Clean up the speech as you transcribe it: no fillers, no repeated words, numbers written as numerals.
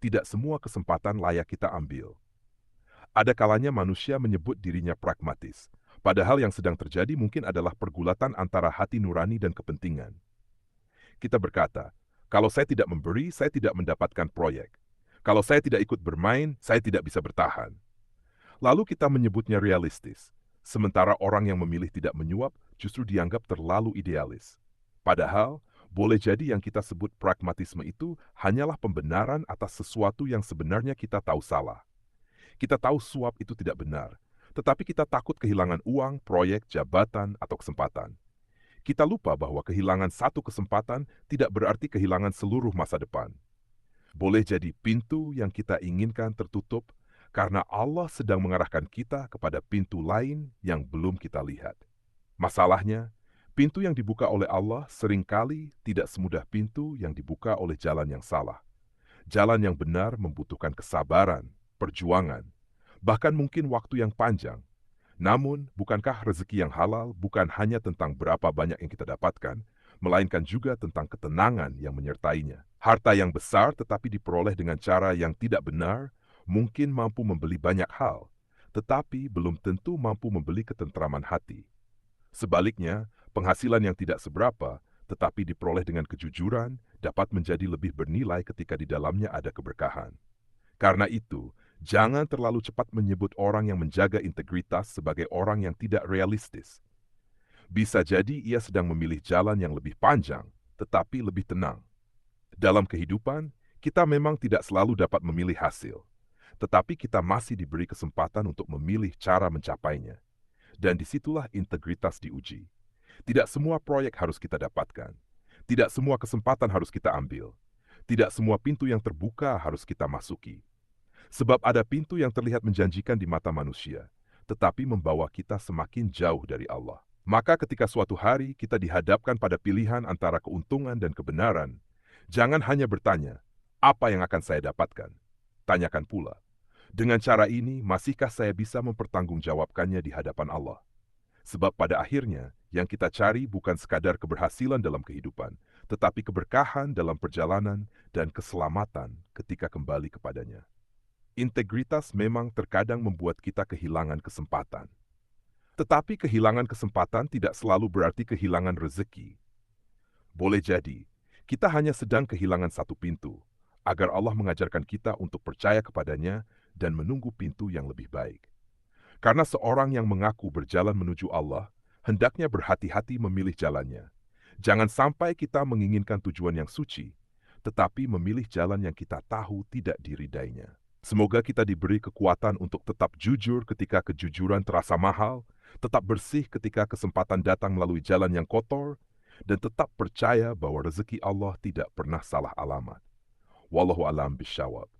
tidak semua kesempatan layak kita ambil. Ada kalanya manusia menyebut dirinya pragmatis, padahal yang sedang terjadi mungkin adalah pergulatan antara hati nurani dan kepentingan. Kita berkata, kalau saya tidak memberi, saya tidak mendapatkan proyek. Kalau saya tidak ikut bermain, saya tidak bisa bertahan. Lalu kita menyebutnya realistis, sementara orang yang memilih tidak menyuap justru dianggap terlalu idealis. Padahal, boleh jadi yang kita sebut pragmatisme itu hanyalah pembenaran atas sesuatu yang sebenarnya kita tahu salah. Kita tahu suap itu tidak benar, tetapi kita takut kehilangan uang, proyek, jabatan, atau kesempatan. Kita lupa bahwa kehilangan satu kesempatan tidak berarti kehilangan seluruh masa depan. Boleh jadi pintu yang kita inginkan tertutup karena Allah sedang mengarahkan kita kepada pintu lain yang belum kita lihat. Masalahnya, pintu yang dibuka oleh Allah seringkali tidak semudah pintu yang dibuka oleh jalan yang salah. Jalan yang benar membutuhkan kesabaran, perjuangan, bahkan mungkin waktu yang panjang. Namun, bukankah rezeki yang halal bukan hanya tentang berapa banyak yang kita dapatkan, melainkan juga tentang ketenangan yang menyertainya. Harta yang besar tetapi diperoleh dengan cara yang tidak benar, mungkin mampu membeli banyak hal, tetapi belum tentu mampu membeli ketentraman hati. Sebaliknya, penghasilan yang tidak seberapa, tetapi diperoleh dengan kejujuran, dapat menjadi lebih bernilai ketika di dalamnya ada keberkahan. Karena itu, jangan terlalu cepat menyebut orang yang menjaga integritas sebagai orang yang tidak realistis. Bisa jadi ia sedang memilih jalan yang lebih panjang, tetapi lebih tenang. Dalam kehidupan, kita memang tidak selalu dapat memilih hasil, tetapi kita masih diberi kesempatan untuk memilih cara mencapainya. Dan disitulah integritas diuji. Tidak semua proyek harus kita dapatkan. Tidak semua kesempatan harus kita ambil. Tidak semua pintu yang terbuka harus kita masuki. Sebab ada pintu yang terlihat menjanjikan di mata manusia, tetapi membawa kita semakin jauh dari Allah. Maka ketika suatu hari kita dihadapkan pada pilihan antara keuntungan dan kebenaran, jangan hanya bertanya, apa yang akan saya dapatkan? Tanyakan pula, dengan cara ini masihkah saya bisa mempertanggungjawabkannya di hadapan Allah? Sebab pada akhirnya, yang kita cari bukan sekadar keberhasilan dalam kehidupan, tetapi keberkahan dalam perjalanan dan keselamatan ketika kembali kepadanya. Integritas memang terkadang membuat kita kehilangan kesempatan. Tetapi kehilangan kesempatan tidak selalu berarti kehilangan rezeki. Boleh jadi, kita hanya sedang kehilangan satu pintu, agar Allah mengajarkan kita untuk percaya kepadanya dan menunggu pintu yang lebih baik. Karena seorang yang mengaku berjalan menuju Allah, hendaknya berhati-hati memilih jalannya. Jangan sampai kita menginginkan tujuan yang suci, tetapi memilih jalan yang kita tahu tidak diridainya. Semoga kita diberi kekuatan untuk tetap jujur ketika kejujuran terasa mahal, tetap bersih ketika kesempatan datang melalui jalan yang kotor, dan tetap percaya bahwa rezeki Allah tidak pernah salah alamat. Wallahu a'lam bishawab.